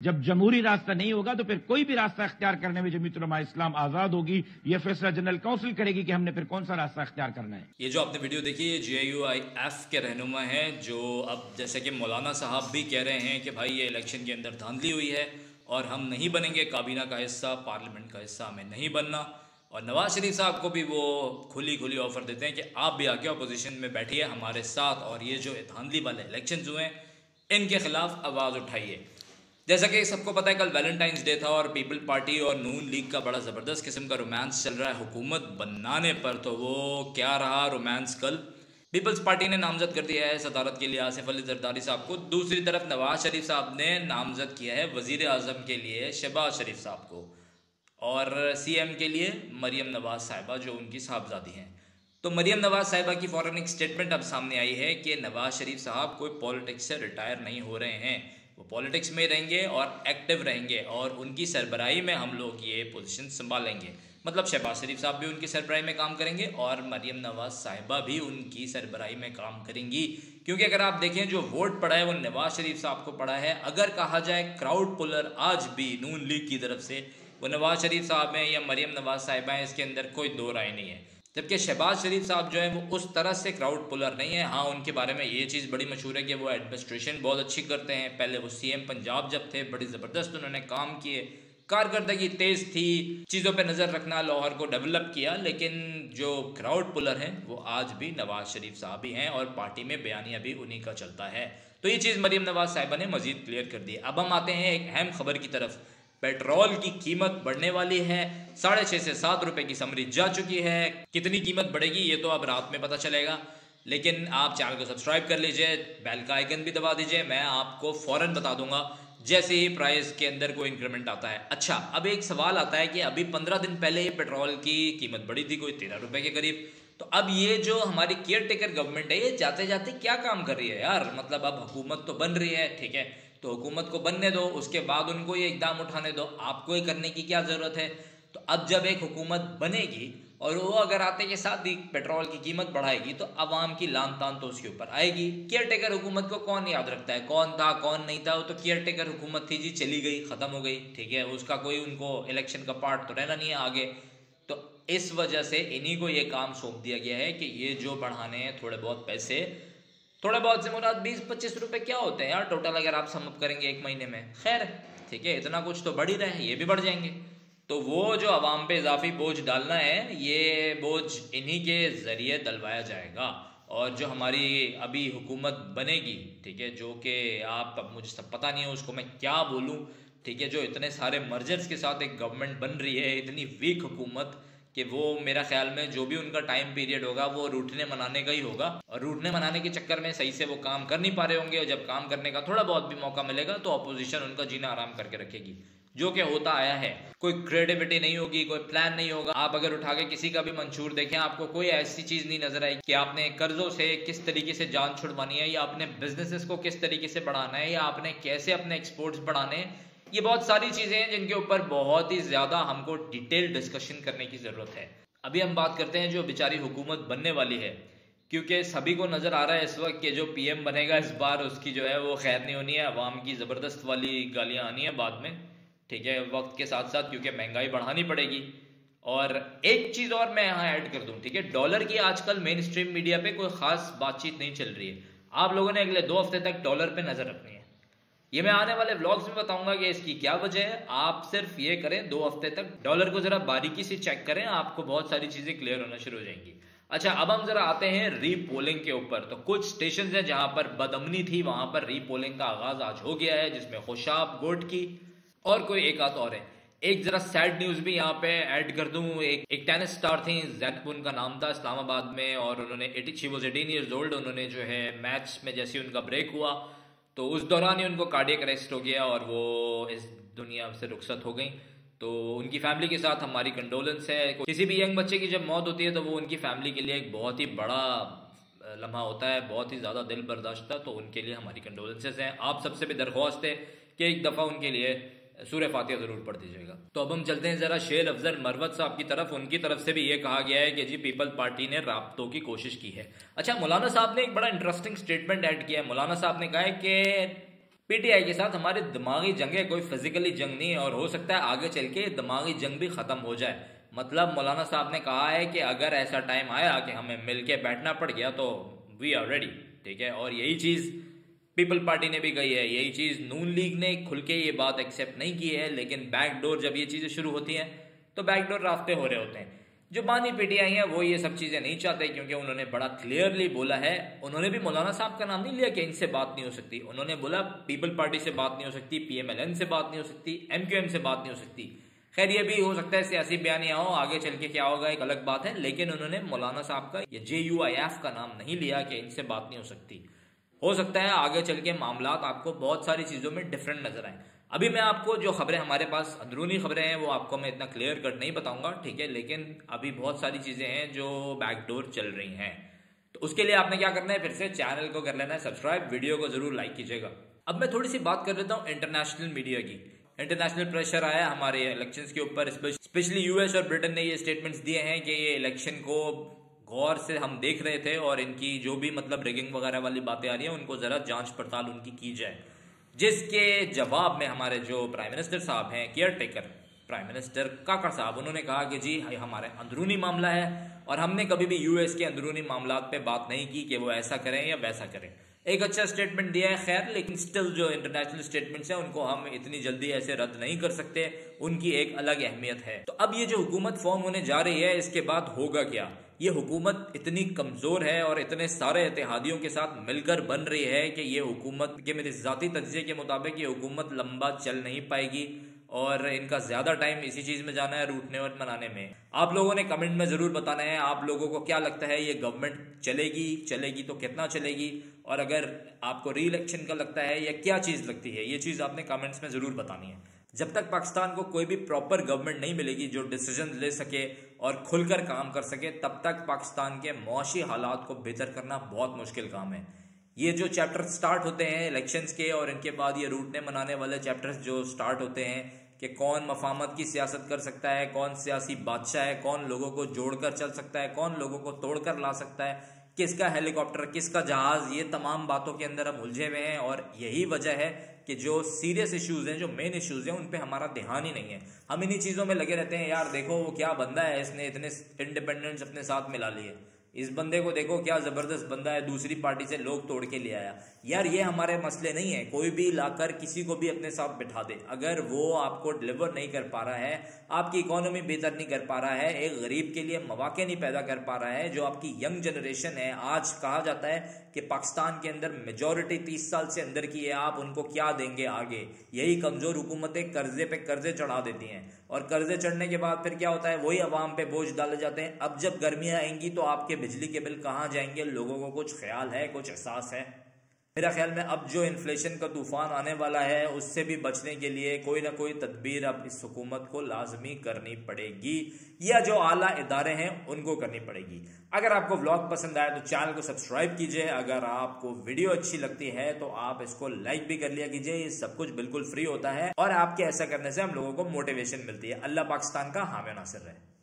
जब जमहूरी रास्ता नहीं होगा तो फिर कोई भी रास्ता अख्तियार करने में जमीयत उलमा इस्लाम आजाद होगी। यह फैसला जनरल काउंसिल करेगी कि हमने फिर कौन सा रास्ता अख्तियार करना है। ये जो आपने वीडियो देखी है JUIF के रहनुमा हैं, जो अब जैसे कि मौलाना साहब भी कह रहे हैं कि भाई ये इलेक्शन के अंदर धांधली हुई है और हम नहीं बनेंगे काबीना का हिस्सा, पार्लियामेंट का हिस्सा हमें नहीं बनना। और नवाज शरीफ साहब को भी वो खुली ऑफ़र देते हैं कि आप भी आके अपोजिशन में बैठिए हमारे साथ और ये जो धांधली वाले इलेक्शन हुए हैं इनके खिलाफ आवाज़ उठाइए। जैसा कि सबको पता है कल वैलेंटाइंस डे था और पीपल पार्टी और नून लीग का बड़ा ज़बरदस्त किस्म का रोमांस चल रहा है हुकूमत बनाने पर। तो वो क्या रहा रोमांस, कल पीपल्स पार्टी ने नामजद कर दिया है सदारत के लिए आसिफ अली जरदारी साहब को। दूसरी तरफ नवाज शरीफ साहब ने नामजद किया है वज़ीर आज़म के लिए शहबाज शरीफ साहब को और CM के लिए मरियम नवाज साहिबा जो उनकी साहबजादी हैं। तो मरियम नवाज साहिबा की फ़ौरन एक स्टेटमेंट अब सामने आई है कि नवाज शरीफ साहब कोई पॉलिटिक्स से रिटायर नहीं हो रहे हैं, वो पॉलिटिक्स में रहेंगे और एक्टिव रहेंगे और उनकी सरबराही में हम लोग ये पोजीशन संभालेंगे। मतलब शहबाज शरीफ साहब भी उनकी सरबराही में काम करेंगे और मरियम नवाज साहिबा भी उनकी सरबराही में काम करेंगी। क्योंकि अगर आप देखें जो वोट पड़ा है वो नवाज शरीफ साहब को पड़ा है। अगर कहा जाए क्राउड पुलर आज भी नून लीग की तरफ से वो नवाज शरीफ साहब हैं या मरियम नवाज साहिबा हैं, इसके अंदर कोई दो राय नहीं है। जबकि शहबाज शरीफ साहब जो है वो उस तरह से क्राउड पुलर नहीं है। हाँ, उनके बारे में ये चीज़ बड़ी मशहूर है कि वो एडमिनिस्ट्रेशन बहुत अच्छी करते हैं। पहले वो CM पंजाब जब थे बड़ी ज़बरदस्त उन्होंने काम किए, कारकर्दगी तेज़ थी, चीज़ों पे नज़र रखना, लाहौर को डेवलप किया। लेकिन जो क्राउड पुलर हैं वो आज भी नवाज शरीफ साहब ही हैं और पार्टी में बयानिया भी उन्हीं का चलता है। तो ये चीज़ मरियम नवाज साहिबा ने मज़ीद क्लियर कर दी। अब हम आते हैं एक अहम खबर की तरफ। पेट्रोल की कीमत बढ़ने वाली है, 6.5 से 7 रुपए की समरी जा चुकी है। कितनी कीमत बढ़ेगी ये तो अब रात में पता चलेगा, लेकिन आप चैनल को सब्सक्राइब कर लीजिए, बेल का आइकन भी दबा दीजिए, मैं आपको फ़ौरन बता दूंगा जैसे ही प्राइस के अंदर कोई इंक्रीमेंट आता है। अच्छा, अब एक सवाल आता है कि अभी 15 दिन पहले ये पेट्रोल की कीमत बढ़ी थी कोई 13 रुपए के करीब। तो अब ये जो हमारी केयर टेकर गवर्नमेंट है ये जाते जाते क्या काम कर रही है यार। मतलब अब हुकूमत तो बन रही है, ठीक है, तो हुकूमत को बनने दो, उसके बाद उनको ये इकदाम उठाने दो, आपको ये करने की क्या ज़रूरत है। तो अब जब एक हुकूमत बनेगी और वो अगर आते के साथ ही पेट्रोल की कीमत बढ़ाएगी तो आवाम की लान तान तो उसके ऊपर आएगी। केयर टेकर हुकूमत को कौन याद रखता है, कौन था कौन नहीं था। वो तो केयर टेकर हुकूमत थी जी, चली गई, ख़त्म हो गई, ठीक है, उसका कोई उनको इलेक्शन का पार्ट तो रहना नहीं है आगे। तो इस वजह से इन्हीं को ये काम सौंप दिया गया है कि ये जो बढ़ाने हैं थोड़े बहुत पैसे, थोड़े बहुत से मुराद 20-25 रुपए क्या होते हैं यार टोटल अगर आप सम अप करेंगे एक महीने में। खैर ठीक है, इतना कुछ तो बढ़ ही रहा है, ये भी बढ़ जाएंगे। तो वो जो आवाम पे इजाफी बोझ डालना है ये बोझ इन्हीं के ज़रिए डलवाया जाएगा। और जो हमारी अभी हुकूमत बनेगी, ठीक है, जो कि आप, अब मुझे सब पता नहीं है उसको मैं क्या बोलूँ, ठीक है, जो इतने सारे मर्जर्स के साथ एक गवर्नमेंट बन रही है, इतनी वीक हुकूमत कि वो मेरा ख्याल में जो भी उनका टाइम पीरियड होगा वो रूठने मनाने का ही होगा। और रूठने मनाने के चक्कर में सही से वो काम कर नहीं पा रहे होंगे और जब काम करने का थोड़ा बहुत भी मौका मिलेगा तो अपोजिशन उनका जीना आराम करके रखेगी, जो कि होता आया है। कोई क्रेडिबिलिटी नहीं होगी, कोई प्लान नहीं होगा। आप अगर उठा के किसी का भी मंशूर देखें आपको कोई ऐसी चीज़ नहीं नजर आएगी कि आपने कर्जों से किस तरीके से जान छुड़वानी है या अपने बिजनेसेस को किस तरीके से बढ़ाना है या आपने कैसे अपने एक्सपोर्ट्स बढ़ाने हैं। ये बहुत सारी चीज़ें हैं जिनके ऊपर बहुत ही ज़्यादा हमको डिटेल डिस्कशन करने की ज़रूरत है। अभी हम बात करते हैं जो बेचारी हुकूमत बनने वाली है, क्योंकि सभी को नज़र आ रहा है इस वक्त कि जो PM बनेगा इस बार उसकी जो है वो खैर नहीं होनी है। अवाम की ज़बरदस्त वाली गालियाँ आनी है बाद में, ठीक है, वक्त के साथ साथ, क्योंकि महंगाई बढ़ानी पड़ेगी। और एक चीज़ और मैं यहाँ ऐड कर दूँ, ठीक है, डॉलर की आजकल मेन स्ट्रीम मीडिया पे कोई ख़ास बातचीत नहीं चल रही है। आप लोगों ने अगले 2 हफ्ते तक डॉलर पे नज़र रखनी है। ये मैं आने वाले व्लॉग्स में बताऊंगा कि इसकी क्या वजह है। आप सिर्फ ये करें, 2 हफ्ते तक डॉलर को जरा बारीकी से चेक करें, आपको बहुत सारी चीजें क्लियर होना शुरू हो जाएंगी। अच्छा, अब हम जरा आते हैं रीपोलिंग के ऊपर। तो कुछ स्टेशन हैं जहां पर बदअमनी थी, वहां पर रीपोलिंग का आगाज आज हो गया है, जिसमें खुशाब, गोट की और कोई एक आध और है। एक जरा सैड न्यूज भी यहाँ पे ऐड कर दूं। एक टेनिस स्टार थी, ज़ैनब उनका नाम था, इस्लामाबाद में, और उन्होंने 18 ईयर्स ओल्ड, उन्होंने जो है मैच में जैसे उनका ब्रेक हुआ तो उस दौरान ही उनको कार्डियक अरेस्ट हो गया और वो इस दुनिया से रुखसत हो गई। तो उनकी फैमिली के साथ हमारी कंडोलेंस है। किसी भी यंग बच्चे की जब मौत होती है तो वो उनकी फैमिली के लिए एक बहुत ही बड़ा लम्हा होता है, बहुत ही ज़्यादा दिल बर्दाश्त था। तो उनके लिए हमारी कंडोलेंसेस हैं। आप सबसे भी दरख्वास्त है कि एक दफ़ा उनके लिए सूरह फातिहा जरूर पढ़ दीजिएगा। तो अब हम चलते हैं जरा शेर अफजल मरवत साहब की तरफ। उनकी तरफ से भी ये कहा गया है कि जी पीपल पार्टी ने राब्तों की कोशिश की है। अच्छा, मौलाना साहब ने एक बड़ा इंटरेस्टिंग स्टेटमेंट ऐड किया है। मौलाना साहब ने कहा है कि पीटीआई के साथ हमारी दिमागी जंग है, कोई फिजिकली जंग नहीं है, और हो सकता है आगे चल के दिमागी जंग भी खत्म हो जाए। मतलब मौलाना साहब ने कहा है कि अगर ऐसा टाइम आया कि हमें मिलके बैठना पड़ गया तो वी आर रेडी, ठीक है। और यही चीज पीपल पार्टी ने भी कही है, यही चीज नून लीग ने खुल के ये बात एक्सेप्ट नहीं की है। लेकिन बैकडोर जब ये चीजें शुरू होती हैं तो बैकडोर रास्ते हो रहे होते हैं। जो बानी पीटीआई है वो ये सब चीजें नहीं चाहते, क्योंकि उन्होंने बड़ा क्लियरली बोला है। उन्होंने भी मौलाना साहब का नाम नहीं लिया कि इनसे बात नहीं हो सकती, उन्होंने बोला पीपल पार्टी से बात नहीं हो सकती, पीएमएलएन से बात नहीं हो सकती, एमक्यूएम से बात नहीं हो सकती। खैर ये भी हो सकता है सियासी बयानिया हो, आगे चल के क्या होगा एक अलग बात है। लेकिन उन्होंने मौलाना साहब का या JUIF का नाम नहीं लिया कि इनसे बात नहीं हो सकती। हो सकता है आगे चल के मामलात आपको बहुत सारी चीजों में डिफरेंट नजर आए। अभी मैं आपको जो खबरें हमारे पास अंदरूनी खबरें हैं वो आपको मैं इतना क्लियर कट नहीं बताऊंगा, ठीक है। लेकिन अभी बहुत सारी चीजें हैं जो बैकडोर चल रही हैं। तो उसके लिए आपने क्या करना है, फिर से चैनल को कर लेना है सब्सक्राइब, वीडियो को जरूर लाइक कीजिएगा। अब मैं थोड़ी सी बात कर लेता हूँ इंटरनेशनल मीडिया की। इंटरनेशनल प्रेशर आया हमारे इलेक्शंस के ऊपर, स्पेशली यूएस और ब्रिटेन ने ये स्टेटमेंट्स दिए हैं कि ये इलेक्शन को गौर से हम देख रहे थे और इनकी जो भी मतलब रिगिंग वगैरह वाली बातें आ रही हैं उनको जरा जांच पड़ताल उनकी की जाए। जिसके जवाब में हमारे जो प्राइम मिनिस्टर साहब हैं, केयर टेकर प्राइम मिनिस्टर काकड़ साहब, उन्होंने कहा कि जी हमारे अंदरूनी मामला है और हमने कभी भी यूएस के अंदरूनी मामलात पे बात नहीं की कि वो ऐसा करें या वैसा करें। एक अच्छा स्टेटमेंट दिया है खैर, लेकिन स्टिल जो इंटरनेशनल स्टेटमेंट्स हैं उनको हम इतनी जल्दी ऐसे रद्द नहीं कर सकते, उनकी एक अलग अहमियत है। तो अब ये जो हुकूमत फॉर्म होने जा रही है इसके बाद होगा क्या? ये हुकूमत इतनी कमजोर है और इतने सारे इत्तेहादियों के साथ मिलकर बन रही है कि ये हुकूमत के मेरे ज़ाती तज्ज़िये के मुताबिक ये हुकूमत लंबा चल नहीं पाएगी और इनका ज्यादा टाइम इसी चीज में जाना है, रूटने और मनाने में। आप लोगों ने कमेंट में जरूर बताना है आप लोगों को क्या लगता है, ये गवर्नमेंट चलेगी तो कितना चलेगी, और अगर आपको री इलेक्शन का लगता है या क्या चीज लगती है, ये चीज आपने कमेंट्स में जरूर बतानी है। जब तक पाकिस्तान को कोई भी प्रॉपर गवर्नमेंट नहीं मिलेगी जो डिसीजन ले सके और खुलकर काम कर सके, तब तक पाकिस्तान के मौशी हालात को बेहतर करना बहुत मुश्किल काम है। ये जो चैप्टर स्टार्ट होते हैं इलेक्शंस के और इनके बाद ये रूटने मनाने वाले चैप्टर्स जो स्टार्ट होते हैं कि कौन मफामत की सियासत कर सकता है, कौन सियासी बादशाह है, कौन लोगों को जोड़कर चल सकता है, कौन लोगों को तोड़कर ला सकता है, किसका हेलीकॉप्टर किसका जहाज, ये तमाम बातों के अंदर हम उलझे हुए हैं। और यही वजह है कि जो सीरियस इश्यूज हैं, जो मेन इश्यूज हैं, उन पे हमारा ध्यान ही नहीं है। हम इन्हीं चीजों में लगे रहते हैं, यार देखो वो क्या बंदा है, इसने इतने इंडिपेंडेंट्स अपने साथ मिला लिए, इस बंदे को देखो क्या जबरदस्त बंदा है, दूसरी पार्टी से लोग तोड़ के ले आया। यार ये हमारे मसले नहीं है, कोई भी लाकर किसी को भी अपने साथ बिठा दे, अगर वो आपको डिलीवर नहीं कर पा रहा है, आपकी इकोनॉमी बेहतर नहीं कर पा रहा है, एक गरीब के लिए मौके नहीं पैदा कर पा रहा है, जो आपकी यंग जनरेशन है, आज कहा जाता है कि पाकिस्तान के अंदर मेजॉरिटी 30 साल से अंदर की है, आप उनको क्या देंगे आगे? यही कमजोर हुकूमतें कर्जे पे कर्जे चढ़ा देती हैं और कर्जे चढ़ने के बाद फिर क्या होता है, वही अवाम पे बोझ डाले जाते हैं। अब जब गर्मियां आएंगी तो आपके बिजली के बिल कहां जाएंगे? लोगों को कुछ ख्याल है, कुछ एहसास है? मेरा ख्याल में अब जो इन्फ्लेशन का तूफान आने वाला है उससे भी बचने के लिए कोई ना कोई तदबीर अब इस हुकूमत को लाजमी करनी पड़ेगी, या जो आला इदारे हैं उनको करनी पड़ेगी। अगर आपको व्लॉग पसंद आया तो चैनल को सब्सक्राइब कीजिए, अगर आपको वीडियो अच्छी लगती है तो आप इसको लाइक भी कर लिया कीजिए, ये सब कुछ बिल्कुल फ्री होता है और आपके ऐसा करने से हम लोगों को मोटिवेशन मिलती है। अल्लाह पाकिस्तान का हामी नासिर रहे।